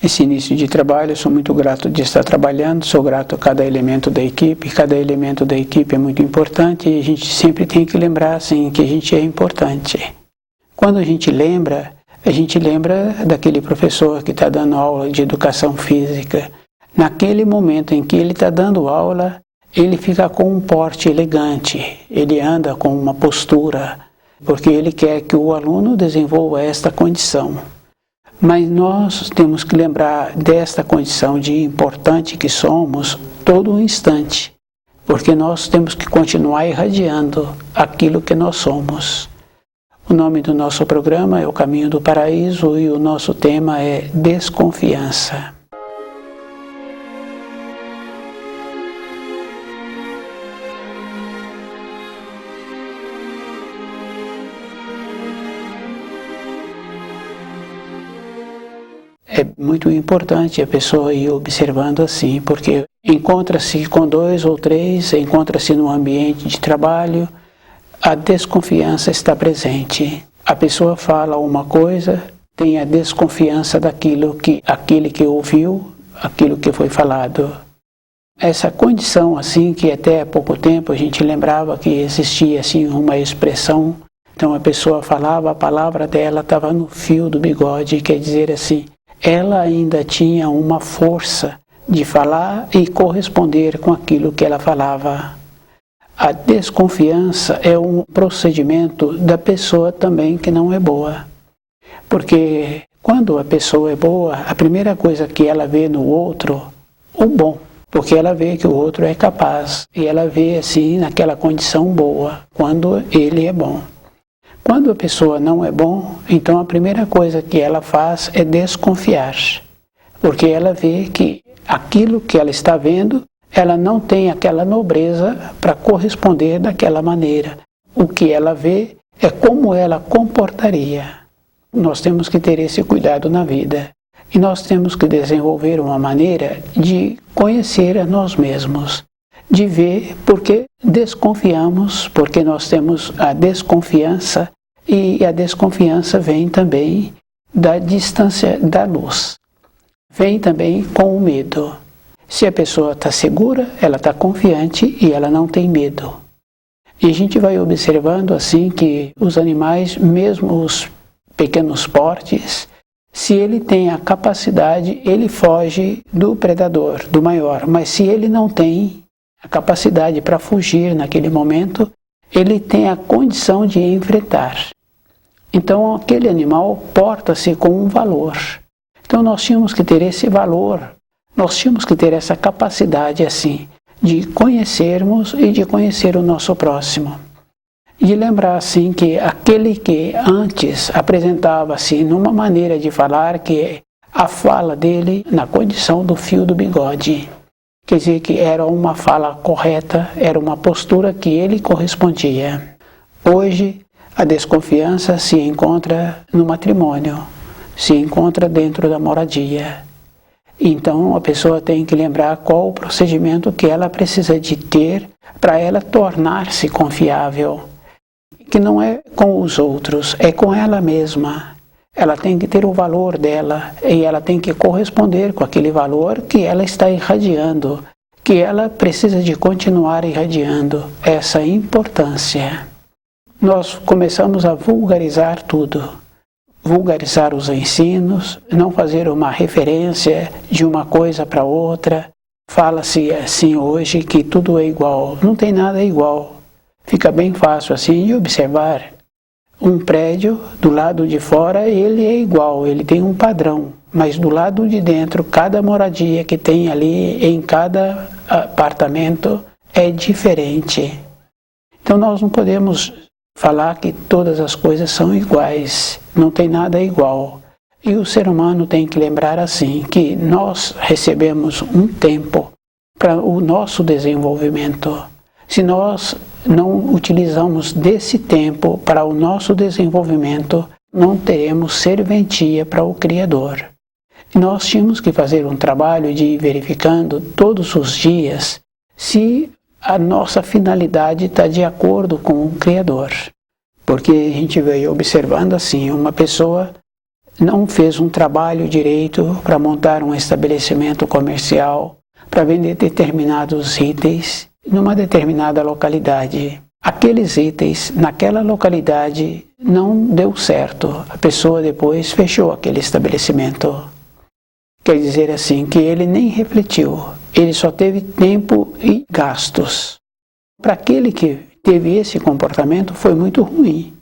Esse início de trabalho, eu sou muito grato de estar trabalhando, sou grato a cada elemento da equipe é muito importante e a gente sempre tem que lembrar assim, que a gente é importante. Quando a gente lembra daquele professor que está dando aula de educação física. Naquele momento em que ele está dando aula, ele fica com um porte elegante, ele anda com uma postura, porque ele quer que o aluno desenvolva esta condição. Mas nós temos que lembrar desta condição de importante que somos todo um instante, porque nós temos que continuar irradiando aquilo que nós somos. O nome do nosso programa é O Caminho do Paraíso e o nosso tema é Desconfiança. É muito importante a pessoa ir observando assim, porque encontra-se com 2 ou 3, encontra-se no ambiente de trabalho, a desconfiança está presente. A pessoa fala uma coisa, tem a desconfiança aquele que ouviu, aquilo que foi falado. Essa condição assim, que até há pouco tempo a gente lembrava que existia assim uma expressão, então a pessoa falava, a palavra dela estava no fio do bigode, quer dizer assim, ela ainda tinha uma força de falar e corresponder com aquilo que ela falava. A desconfiança é um procedimento da pessoa também que não é boa. Porque quando a pessoa é boa, a primeira coisa que ela vê no outro, o bom. Porque ela vê que o outro é capaz. E ela vê assim, naquela condição boa, quando ele é bom. Quando a pessoa não é bom, então a primeira coisa que ela faz é desconfiar. Porque ela vê que aquilo que ela está vendo, ela não tem aquela nobreza para corresponder daquela maneira. O que ela vê é como ela comportaria. Nós temos que ter esse cuidado na vida. E nós temos que desenvolver uma maneira de conhecer a nós mesmos. De ver porque desconfiamos, porque nós temos a desconfiança. E a desconfiança vem também da distância da luz. Vem também com o medo. Se a pessoa está segura, ela está confiante e ela não tem medo. E a gente vai observando assim que os animais, mesmo os pequenos portes, se ele tem a capacidade, ele foge do predador, do maior. Mas se ele não tem a capacidade para fugir naquele momento, ele tem a condição de enfrentar. Então aquele animal porta-se com um valor. Então nós tínhamos que ter esse valor, nós tínhamos que ter essa capacidade assim, de conhecermos e de conhecer o nosso próximo. E lembrar assim que aquele que antes apresentava-se numa maneira de falar, que a fala dele na condição do fio do bigode. Quer dizer que era uma fala correta, era uma postura que ele correspondia. Hoje, a desconfiança se encontra no matrimônio, se encontra dentro da moradia. Então, a pessoa tem que lembrar qual o procedimento que ela precisa de ter para ela tornar-se confiável. Que não é com os outros, é com ela mesma. Ela tem que ter o valor dela e ela tem que corresponder com aquele valor que ela está irradiando, que ela precisa de continuar irradiando essa importância. Nós começamos a vulgarizar tudo, vulgarizar os ensinos, não fazer uma referência de uma coisa para outra. Fala-se assim hoje que tudo é igual, não tem nada igual. Fica bem fácil assim de observar. Um prédio, do lado de fora, ele é igual, ele tem um padrão. Mas do lado de dentro, cada moradia que tem ali, em cada apartamento, é diferente. Então nós não podemos falar que todas as coisas são iguais, não tem nada igual. E o ser humano tem que lembrar assim, que nós recebemos um tempo para o nosso desenvolvimento. Se nós não utilizamos desse tempo para o nosso desenvolvimento, não teremos serventia para o Criador. E nós tínhamos que fazer um trabalho de ir verificando todos os dias se a nossa finalidade está de acordo com o Criador. Porque a gente veio observando assim, uma pessoa não fez um trabalho direito para montar um estabelecimento comercial, para vender determinados itens numa determinada localidade. Aqueles itens naquela localidade não deu certo. A pessoa depois fechou aquele estabelecimento. Quer dizer assim, que ele nem refletiu, ele só teve tempo e gastos. Para aquele que teve esse comportamento foi muito ruim.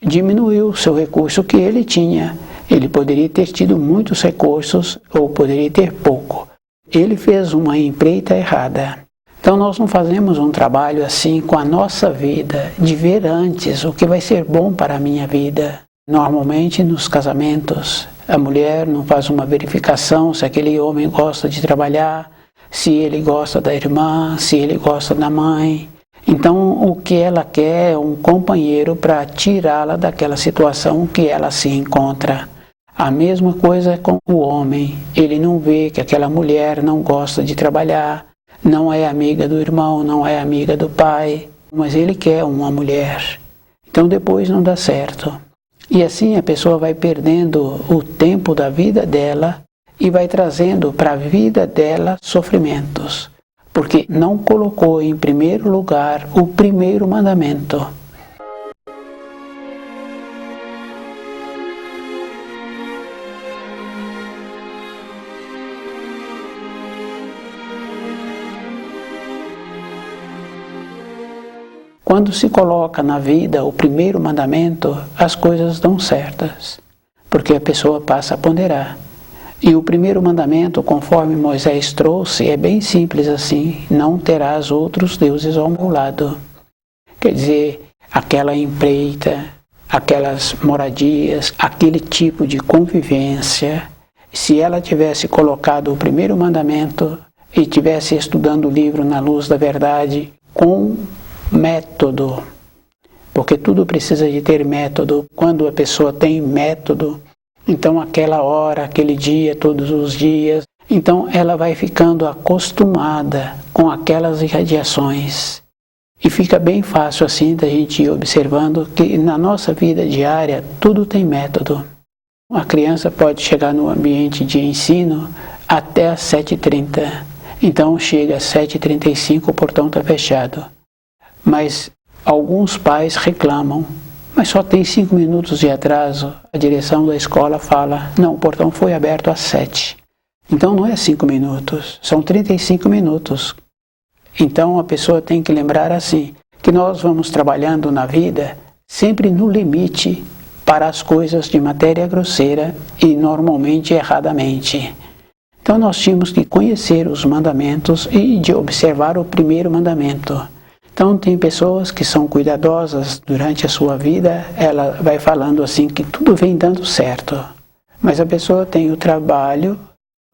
Diminuiu o seu recurso que ele tinha. Ele poderia ter tido muitos recursos ou poderia ter pouco. Ele fez uma empreita errada. Então nós não fazemos um trabalho assim com a nossa vida, de ver antes o que vai ser bom para a minha vida. Normalmente nos casamentos, a mulher não faz uma verificação se aquele homem gosta de trabalhar, se ele gosta da irmã, se ele gosta da mãe. Então o que ela quer é um companheiro para tirá-la daquela situação que ela se encontra. A mesma coisa com o homem. Ele não vê que aquela mulher não gosta de trabalhar, não é amiga do irmão, não é amiga do pai, mas ele quer uma mulher. Então depois não dá certo. E assim a pessoa vai perdendo o tempo da vida dela e vai trazendo para a vida dela sofrimentos, porque não colocou em primeiro lugar o primeiro mandamento. Quando se coloca na vida o primeiro mandamento, as coisas dão certas, porque a pessoa passa a ponderar. E o primeiro mandamento, conforme Moisés trouxe, é bem simples assim: não terás outros deuses ao meu lado. Quer dizer, aquela empreita, aquelas moradias, aquele tipo de convivência, se ela tivesse colocado o primeiro mandamento e tivesse estudando o livro Na Luz da Verdade com método, porque tudo precisa de ter método. Quando a pessoa tem método, então aquela hora, aquele dia, todos os dias, então ela vai ficando acostumada com aquelas irradiações. E fica bem fácil assim da gente ir observando que na nossa vida diária tudo tem método. A criança pode chegar no ambiente de ensino até às 7h30. Então chega às 7h35, o portão está fechado. Mas alguns pais reclamam, mas só tem 5 minutos de atraso. A direção da escola fala, não, o portão foi aberto às 7. Então não é 5 minutos, são 35 minutos. Então a pessoa tem que lembrar assim, que nós vamos trabalhando na vida sempre no limite para as coisas de matéria grosseira e normalmente erradamente. Então nós tínhamos que conhecer os mandamentos e de observar o primeiro mandamento. Então tem pessoas que são cuidadosas durante a sua vida, ela vai falando assim que tudo vem dando certo. Mas a pessoa tem o trabalho,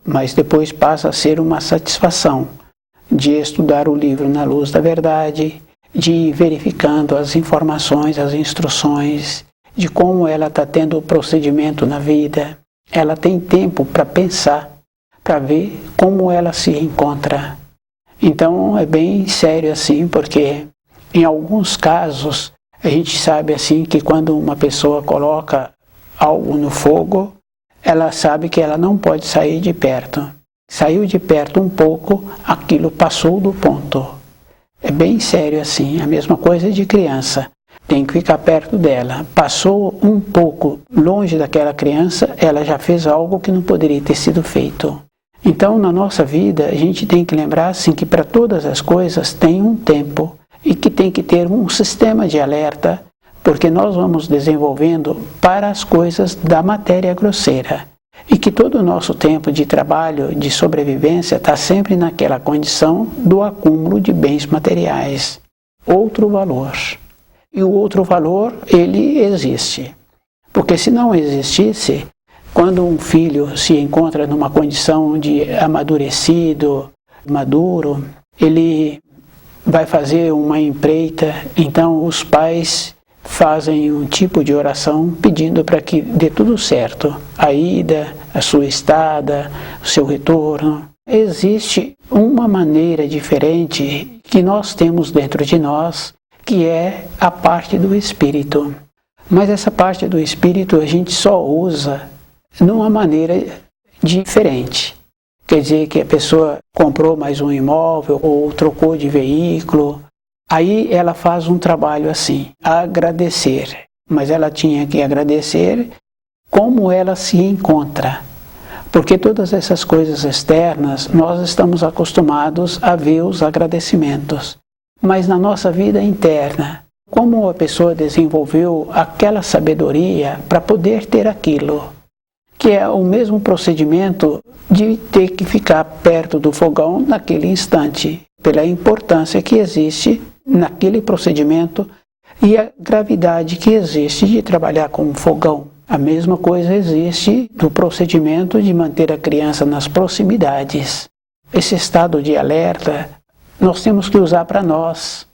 mas depois passa a ser uma satisfação de estudar o livro Na Luz da Verdade, de ir verificando as informações, as instruções, de como ela está tendo o procedimento na vida. Ela tem tempo para pensar, para ver como ela se encontra. Então é bem sério assim, porque em alguns casos a gente sabe assim que quando uma pessoa coloca algo no fogo, ela sabe que ela não pode sair de perto. Saiu de perto um pouco, aquilo passou do ponto. É bem sério assim, a mesma coisa de criança. Tem que ficar perto dela. Passou um pouco longe daquela criança, ela já fez algo que não poderia ter sido feito. Então, na nossa vida, a gente tem que lembrar assim, que para todas as coisas tem um tempo e que tem que ter um sistema de alerta, porque nós vamos desenvolvendo para as coisas da matéria grosseira. E que todo o nosso tempo de trabalho, de sobrevivência, está sempre naquela condição do acúmulo de bens materiais. Outro valor. E o outro valor, ele existe. Porque se não existisse, quando um filho se encontra numa condição de amadurecido, maduro, ele vai fazer uma empreita, então os pais fazem um tipo de oração pedindo para que dê tudo certo. A ida, a sua estada, o seu retorno. Existe uma maneira diferente que nós temos dentro de nós, que é a parte do espírito. Mas essa parte do espírito a gente só usa numa maneira diferente. Quer dizer que a pessoa comprou mais um imóvel ou trocou de veículo. Aí ela faz um trabalho assim, agradecer. Mas ela tinha que agradecer como ela se encontra. Porque todas essas coisas externas, nós estamos acostumados a ver os agradecimentos. Mas na nossa vida interna, como a pessoa desenvolveu aquela sabedoria para poder ter aquilo? Que é o mesmo procedimento de ter que ficar perto do fogão naquele instante, pela importância que existe naquele procedimento e a gravidade que existe de trabalhar com um fogão. A mesma coisa existe do procedimento de manter a criança nas proximidades. Esse estado de alerta nós temos que usar para nós.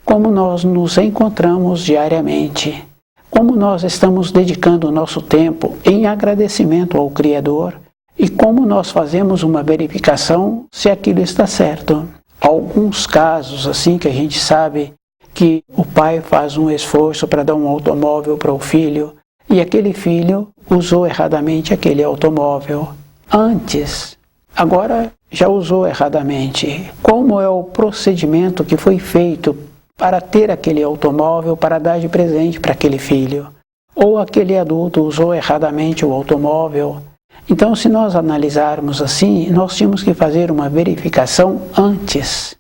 Como nós nos encontramos diariamente. Como nós estamos dedicando o nosso tempo em agradecimento ao Criador e como nós fazemos uma verificação se aquilo está certo. Alguns casos assim que a gente sabe que o pai faz um esforço para dar um automóvel para o filho e aquele filho usou erradamente aquele automóvel antes, agora já usou erradamente. Como é o procedimento que foi feito para ter aquele automóvel, para dar de presente para aquele filho? Ou aquele adulto usou erradamente o automóvel? Então, se nós analisarmos assim, nós tínhamos que fazer uma verificação antes.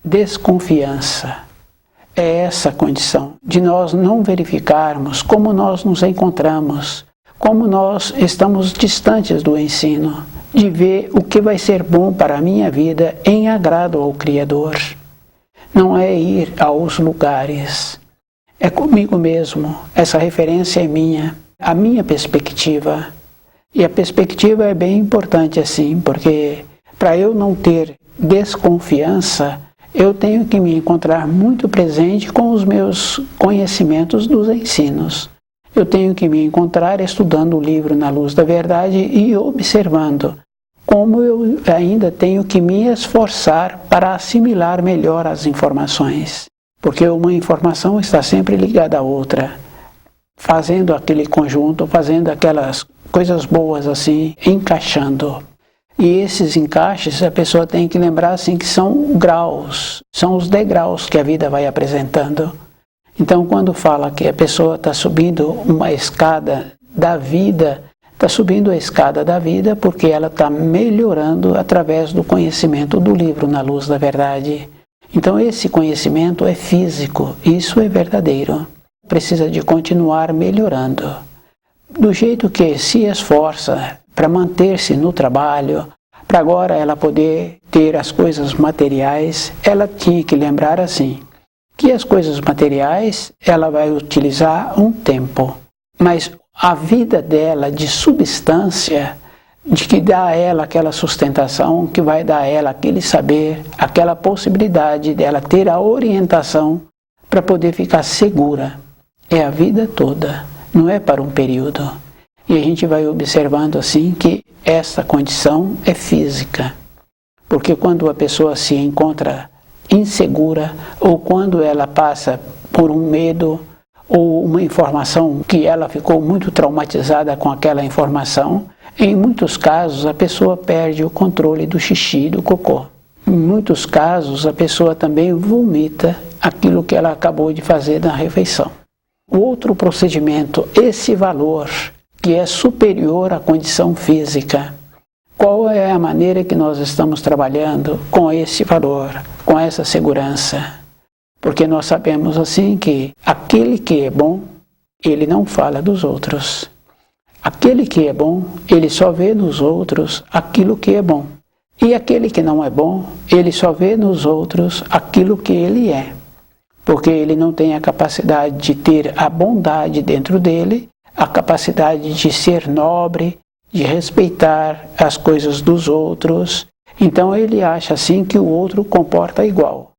Desconfiança. É essa condição de nós não verificarmos como nós nos encontramos, como nós estamos distantes do ensino, de ver o que vai ser bom para a minha vida em agrado ao Criador. Não é ir aos lugares, é comigo mesmo, essa referência é minha, a minha perspectiva. E a perspectiva é bem importante assim, porque para eu não ter desconfiança, eu tenho que me encontrar muito presente com os meus conhecimentos dos ensinos. Eu tenho que me encontrar estudando o livro Na Luz da Verdade e observando como eu ainda tenho que me esforçar para assimilar melhor as informações. Porque uma informação está sempre ligada à outra, fazendo aquele conjunto, fazendo aquelas coisas boas assim, encaixando. E esses encaixes a pessoa tem que lembrar assim que são graus, são os degraus que a vida vai apresentando. Então quando fala que a pessoa está subindo uma escada da vida, está subindo a escada da vida porque ela está melhorando através do conhecimento do livro Na Luz da Verdade. Então esse conhecimento é físico, isso é verdadeiro. Precisa de continuar melhorando. Do jeito que se esforça para manter-se no trabalho, para agora ela poder ter as coisas materiais, ela tinha que lembrar assim, que as coisas materiais ela vai utilizar um tempo, mas a vida dela de substância, de que dá a ela aquela sustentação, que vai dar a ela aquele saber, aquela possibilidade dela ter a orientação para poder ficar segura, é a vida toda, não é para um período. E a gente vai observando assim que essa condição é física. Porque quando a pessoa se encontra insegura, ou quando ela passa por um medo, ou uma informação que ela ficou muito traumatizada com aquela informação, em muitos casos a pessoa perde o controle do xixi e do cocô. Em muitos casos a pessoa também vomita aquilo que ela acabou de fazer na refeição. O outro procedimento, esse valor, que é superior à condição física. Qual é a maneira que nós estamos trabalhando com esse valor, com essa segurança? Porque nós sabemos assim que aquele que é bom, ele não fala dos outros. Aquele que é bom, ele só vê nos outros aquilo que é bom. E aquele que não é bom, ele só vê nos outros aquilo que ele é. Porque ele não tem a capacidade de ter a bondade dentro dele, a capacidade de ser nobre, de respeitar as coisas dos outros. Então ele acha assim que o outro comporta igual.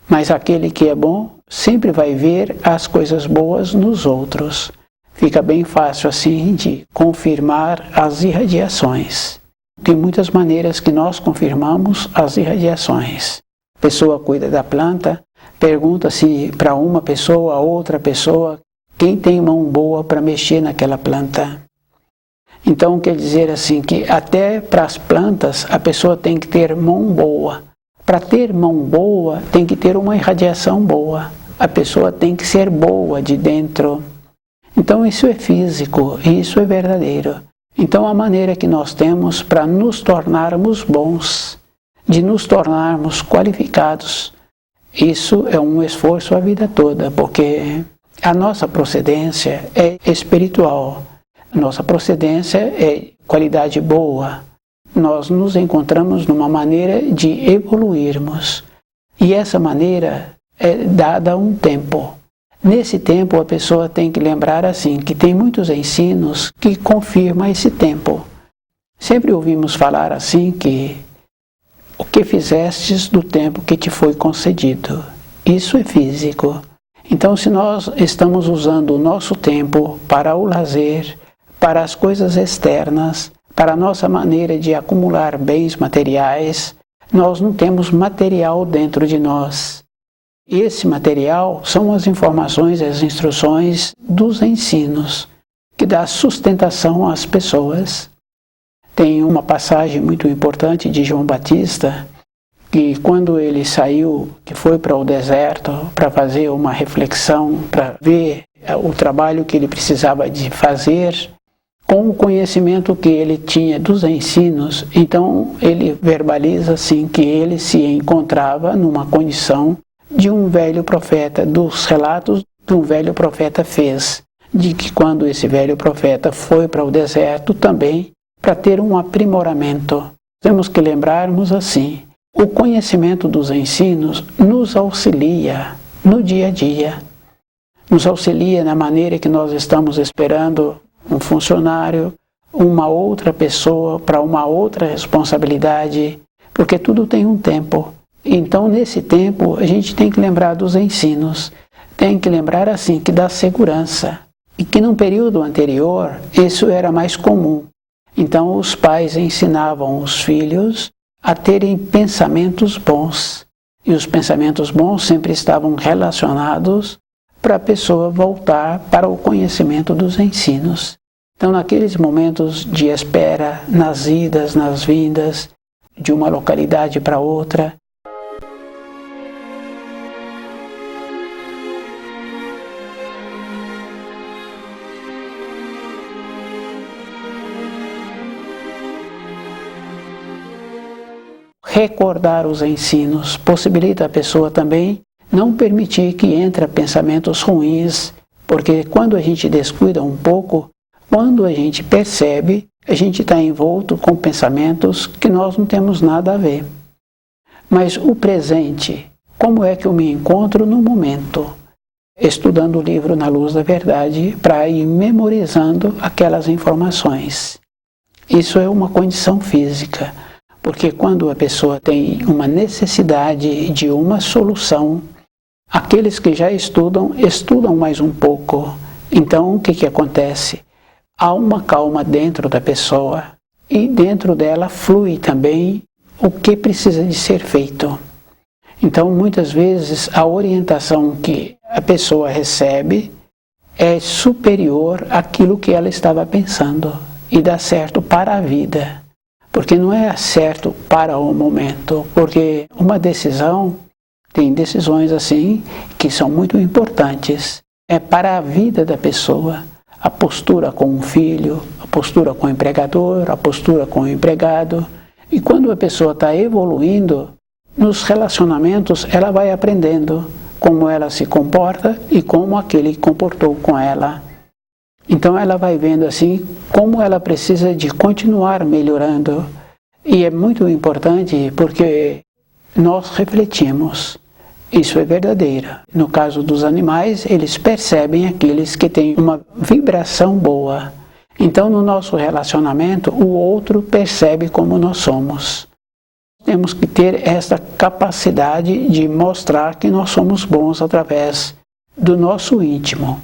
Mas aquele que é bom sempre vai ver as coisas boas nos outros. Fica bem fácil assim de confirmar as irradiações. tem muitas maneiras que nós confirmamos as irradiações. A pessoa cuida da planta, pergunta-se para uma pessoa, a outra pessoa, quem tem mão boa para mexer naquela planta. Então quer dizer assim que até para as plantas a pessoa tem que ter mão boa. Para ter mão boa tem que ter uma irradiação boa. A pessoa tem que ser boa de dentro. Então isso é físico e isso é verdadeiro. Então a maneira que nós temos para nos tornarmos bons, de nos tornarmos qualificados, isso é um esforço a vida toda, porque a nossa procedência é espiritual, a nossa procedência é qualidade boa. Nós nos encontramos numa maneira de evoluirmos, e essa maneira é dada a um tempo. Nesse tempo a pessoa tem que lembrar assim, que tem muitos ensinos que confirmam esse tempo. Sempre ouvimos falar assim que o que fizestes do tempo que te foi concedido, isso é físico. Então se nós estamos usando o nosso tempo para o lazer, para as coisas externas, para a nossa maneira de acumular bens materiais, nós não temos material dentro de nós. Esse material são as informações, as instruções dos ensinos, que dá sustentação às pessoas. Tem uma passagem muito importante de João Batista, que quando ele saiu, que foi para o deserto, para fazer uma reflexão, para ver o trabalho que ele precisava de fazer, com o conhecimento que ele tinha dos ensinos, então ele verbaliza assim que ele se encontrava numa condição de um velho profeta, dos relatos que um velho profeta fez, de que quando esse velho profeta foi para o deserto também, para ter um aprimoramento. Temos que lembrarmos assim, o conhecimento dos ensinos nos auxilia no dia a dia, nos auxilia na maneira que nós estamos esperando um funcionário, uma outra pessoa para uma outra responsabilidade, porque tudo tem um tempo. Então, nesse tempo, a gente tem que lembrar dos ensinos, tem que lembrar assim que dá segurança, e que num período anterior isso era mais comum. Então, os pais ensinavam os filhos a terem pensamentos bons, e os pensamentos bons sempre estavam relacionados para a pessoa voltar para o conhecimento dos ensinos. Então, naqueles momentos de espera, nas idas, nas vindas, de uma localidade para outra, recordar os ensinos possibilita a pessoa também não permitir que entre pensamentos ruins, porque quando a gente descuida um pouco, quando a gente percebe, a gente está envolto com pensamentos que nós não temos nada a ver. Mas o presente, como é que eu me encontro no momento? Estudando o livro Na Luz da Verdade para ir memorizando aquelas informações. Isso é uma condição física. Porque quando a pessoa tem uma necessidade de uma solução, aqueles que já estudam mais um pouco. Então, o que acontece? Há uma calma dentro da pessoa e dentro dela flui também o que precisa de ser feito. Então, muitas vezes, a orientação que a pessoa recebe é superior àquilo que ela estava pensando e dá certo para a vida. Porque não é certo para o momento, porque uma decisão, tem decisões assim que são muito importantes, é para a vida da pessoa, a postura com o filho, a postura com o empregador, a postura com o empregado, e quando a pessoa está evoluindo, nos relacionamentos ela vai aprendendo como ela se comporta e como aquele comportou com ela. Então ela vai vendo assim como ela precisa de continuar melhorando. E é muito importante porque nós refletimos. Isso é verdadeiro. No caso dos animais, eles percebem aqueles que têm uma vibração boa. Então no nosso relacionamento, o outro percebe como nós somos. Temos que ter essa capacidade de mostrar que nós somos bons através do nosso íntimo.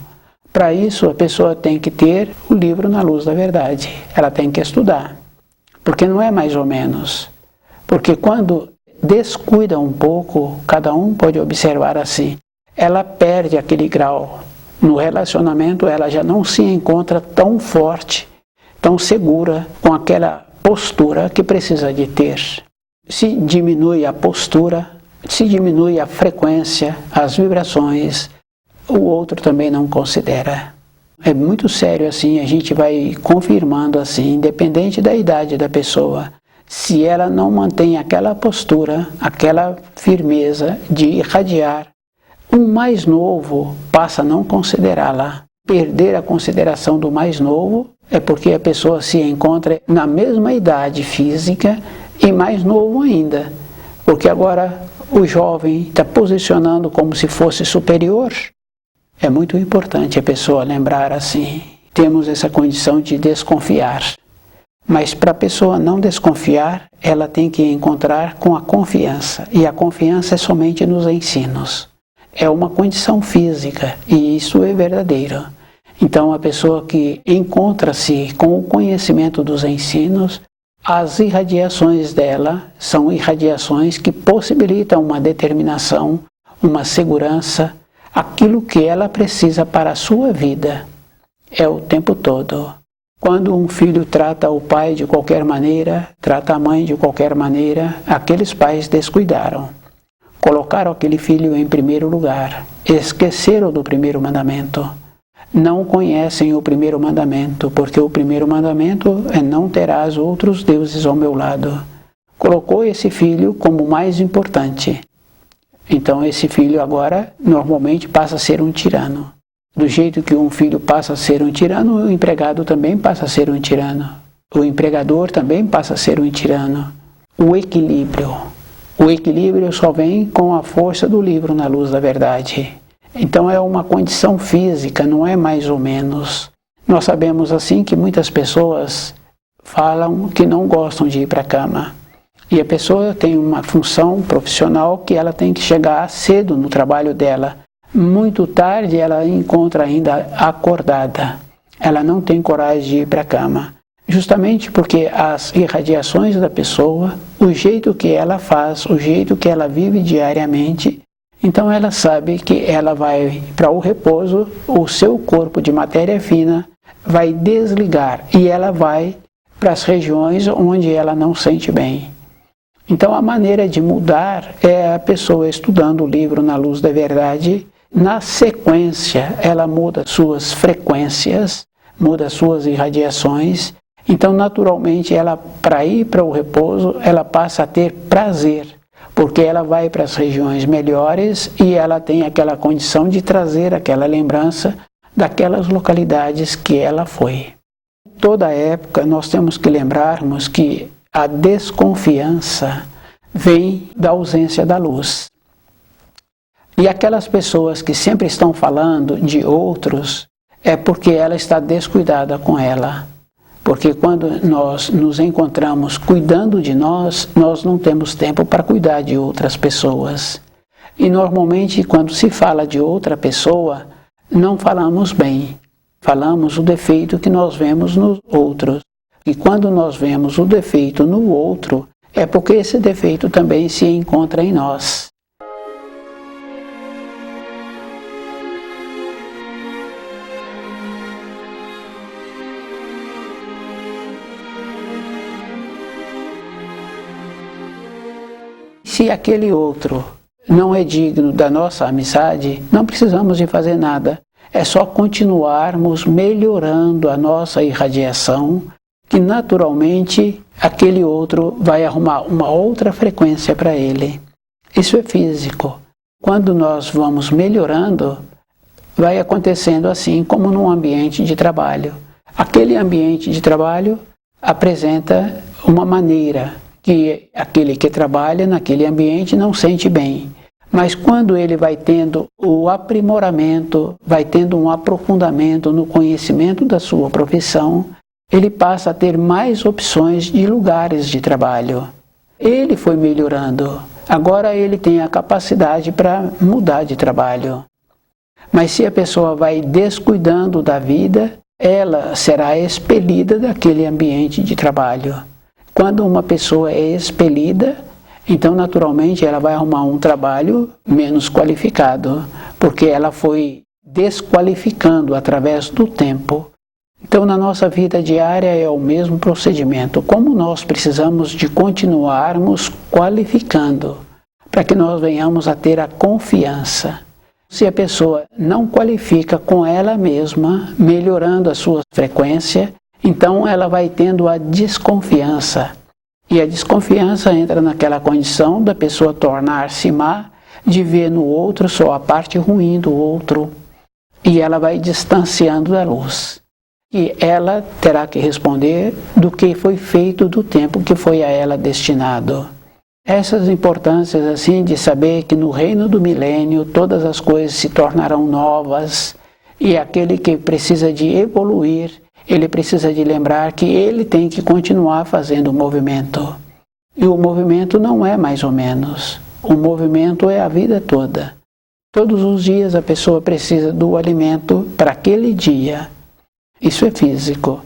Para isso, a pessoa tem que ter o livro Na Luz da Verdade. Ela tem que estudar. porque não é mais ou menos. Porque quando descuida um pouco, cada um pode observar assim, ela perde aquele grau. No relacionamento ela já não se encontra tão forte, tão segura, com aquela postura que precisa de ter. Se diminui a postura, se diminui a frequência, as vibrações, o outro também não considera. É muito sério assim, a gente vai confirmando assim, independente da idade da pessoa, se ela não mantém aquela postura, aquela firmeza de irradiar, um mais novo passa a não considerá-la. Perder a consideração do mais novo é porque a pessoa se encontra na mesma idade física e mais novo ainda, porque agora o jovem está posicionando como se fosse superior. É muito importante a pessoa lembrar assim, temos essa condição de desconfiar. Mas para a pessoa não desconfiar, ela tem que encontrar com a confiança. E a confiança é somente nos ensinos. É uma condição física e isso é verdadeiro. Então a pessoa que encontra-se com o conhecimento dos ensinos, as irradiações dela são irradiações que possibilitam uma determinação, uma segurança, aquilo que ela precisa para a sua vida. É o tempo todo. Quando um filho trata o pai de qualquer maneira, trata a mãe de qualquer maneira, aqueles pais descuidaram. Colocaram aquele filho em primeiro lugar, esqueceram do primeiro mandamento. Não conhecem o primeiro mandamento, porque o primeiro mandamento é não terás outros deuses ao meu lado. Colocou esse filho como mais importante. Então esse filho agora normalmente passa a ser um tirano. Do jeito que um filho passa a ser um tirano, o empregado também passa a ser um tirano. O empregador também passa a ser um tirano. O equilíbrio. O equilíbrio só vem com a força do livro na luz da verdade. Então é uma condição física, não é mais ou menos. Nós sabemos assim que muitas pessoas falam que não gostam de ir para a cama. E a pessoa tem uma função profissional que ela tem que chegar cedo no trabalho dela. Muito tarde ela encontra ainda acordada. Ela não tem coragem de ir para a cama. Justamente porque as irradiações da pessoa, o jeito que ela faz, o jeito que ela vive diariamente, então ela sabe que ela vai para o repouso, o seu corpo de matéria fina vai desligar e ela vai para as regiões onde ela não sente bem. Então a maneira de mudar é a pessoa estudando o livro na luz da verdade. Na sequência, ela muda suas frequências, muda suas irradiações. Então, naturalmente, ela, para ir para o repouso, ela passa a ter prazer, porque ela vai para as regiões melhores e ela tem aquela condição de trazer aquela lembrança daquelas localidades que ela foi. Toda época, nós temos que lembrarmos que a desconfiança vem da ausência da luz. E aquelas pessoas que sempre estão falando de outros, é porque ela está descuidada com ela. Porque quando nós nos encontramos cuidando de nós, nós não temos tempo para cuidar de outras pessoas. E normalmente quando se fala de outra pessoa, não falamos bem. Falamos o defeito que nós vemos nos outros. E quando nós vemos o defeito no outro, é porque esse defeito também se encontra em nós. Se aquele outro não é digno da nossa amizade, não precisamos de fazer nada. É só continuarmos melhorando a nossa irradiação, que naturalmente aquele outro vai arrumar uma outra frequência para ele. Isso é físico. Quando nós vamos melhorando, vai acontecendo assim como num ambiente de trabalho. Aquele ambiente de trabalho apresenta uma maneira que aquele que trabalha naquele ambiente não sente bem. Mas quando ele vai tendo o aprimoramento, vai tendo um aprofundamento no conhecimento da sua profissão, ele passa a ter mais opções de lugares de trabalho. Ele foi melhorando, agora ele tem a capacidade para mudar de trabalho. Mas se a pessoa vai descuidando da vida, ela será expelida daquele ambiente de trabalho. Quando uma pessoa é expelida, então naturalmente ela vai arrumar um trabalho menos qualificado, porque ela foi desqualificando através do tempo. Então na nossa vida diária é o mesmo procedimento. Como nós precisamos de continuarmos qualificando, para que nós venhamos a ter a confiança. Se a pessoa não qualifica com ela mesma, melhorando a sua frequência, então ela vai tendo a desconfiança. E a desconfiança entra naquela condição da pessoa tornar-se má, de ver no outro só a parte ruim do outro. E ela vai distanciando da luz. E ela terá que responder do que foi feito do tempo que foi a ela destinado. Essas importâncias assim de saber que no reino do milênio todas as coisas se tornarão novas e aquele que precisa de evoluir, ele precisa de lembrar que ele tem que continuar fazendo o movimento. E o movimento não é mais ou menos. O movimento é a vida toda. Todos os dias a pessoa precisa do alimento para aquele dia. Isso é físico.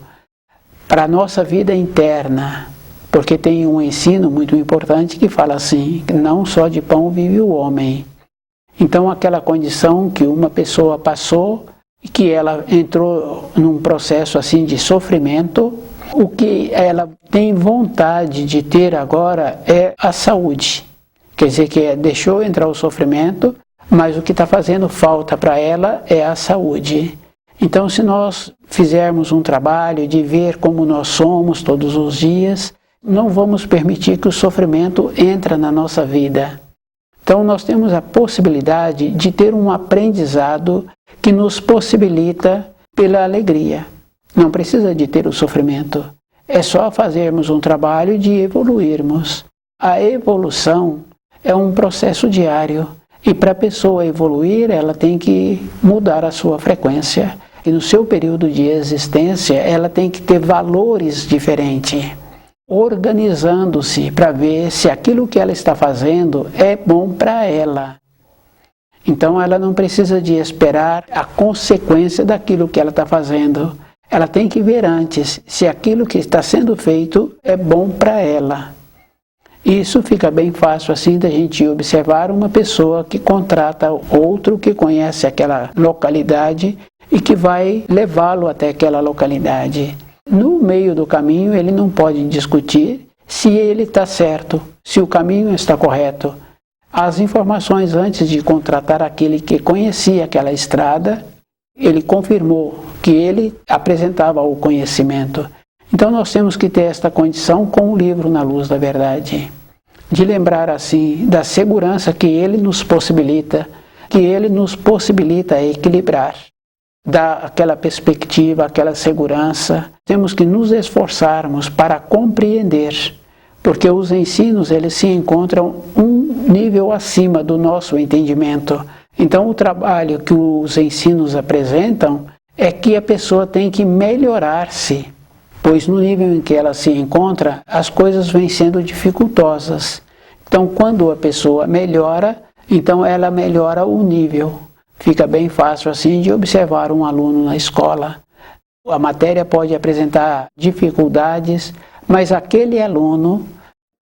Para a nossa vida interna, porque tem um ensino muito importante que fala assim, que não só de pão vive o homem. Então aquela condição que uma pessoa passou, que ela entrou num processo assim de sofrimento, o que ela tem vontade de ter agora é a saúde. Quer dizer que deixou entrar o sofrimento, mas o que está fazendo falta para ela é a saúde. Então se nós fizermos um trabalho de ver como nós somos todos os dias, não vamos permitir que o sofrimento entre na nossa vida. Então nós temos a possibilidade de ter um aprendizado que nos possibilita pela alegria. Não precisa de ter o sofrimento. É só fazermos um trabalho de evoluirmos. A evolução é um processo diário. E para a pessoa evoluir, ela tem que mudar a sua frequência. E no seu período de existência, ela tem que ter valores diferentes. Organizando-se para ver se aquilo que ela está fazendo é bom para ela. Então ela não precisa de esperar a consequência daquilo que ela está fazendo. Ela tem que ver antes se aquilo que está sendo feito é bom para ela. Isso fica bem fácil assim da gente observar uma pessoa que contrata outro que conhece aquela localidade e que vai levá-lo até aquela localidade. No meio do caminho ele não pode discutir se ele está certo, se o caminho está correto. As informações antes de contratar aquele que conhecia aquela estrada, ele confirmou que ele apresentava o conhecimento. Então nós temos que ter esta condição com o livro Na Luz da Verdade. De lembrar assim da segurança que ele nos possibilita equilibrar. Dá aquela perspectiva, aquela segurança. Temos que nos esforçarmos para compreender, porque os ensinos eles se encontram um nível acima do nosso entendimento. Então o trabalho que os ensinos apresentam é que a pessoa tem que melhorar-se, pois no nível em que ela se encontra, as coisas vêm sendo dificultosas. Então quando a pessoa melhora, então ela melhora o nível. Fica bem fácil assim de observar um aluno na escola. A matéria pode apresentar dificuldades, mas aquele aluno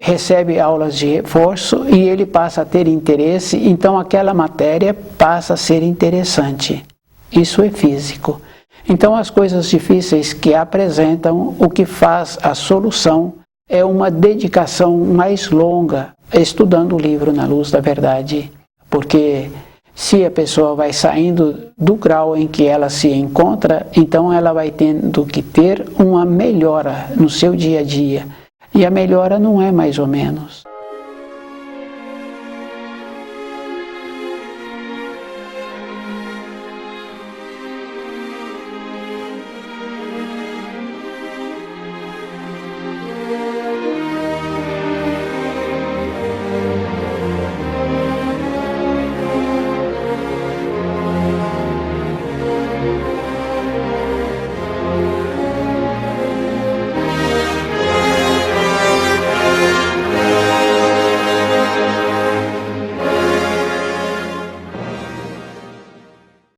recebe aulas de reforço e ele passa a ter interesse, então aquela matéria passa a ser interessante. Isso é físico. Então as coisas difíceis que apresentam, o que faz a solução é uma dedicação mais longa, estudando o livro Na Luz da Verdade. Porque se a pessoa vai saindo do grau em que ela se encontra, então ela vai tendo que ter uma melhora no seu dia a dia. E a melhora não é mais ou menos.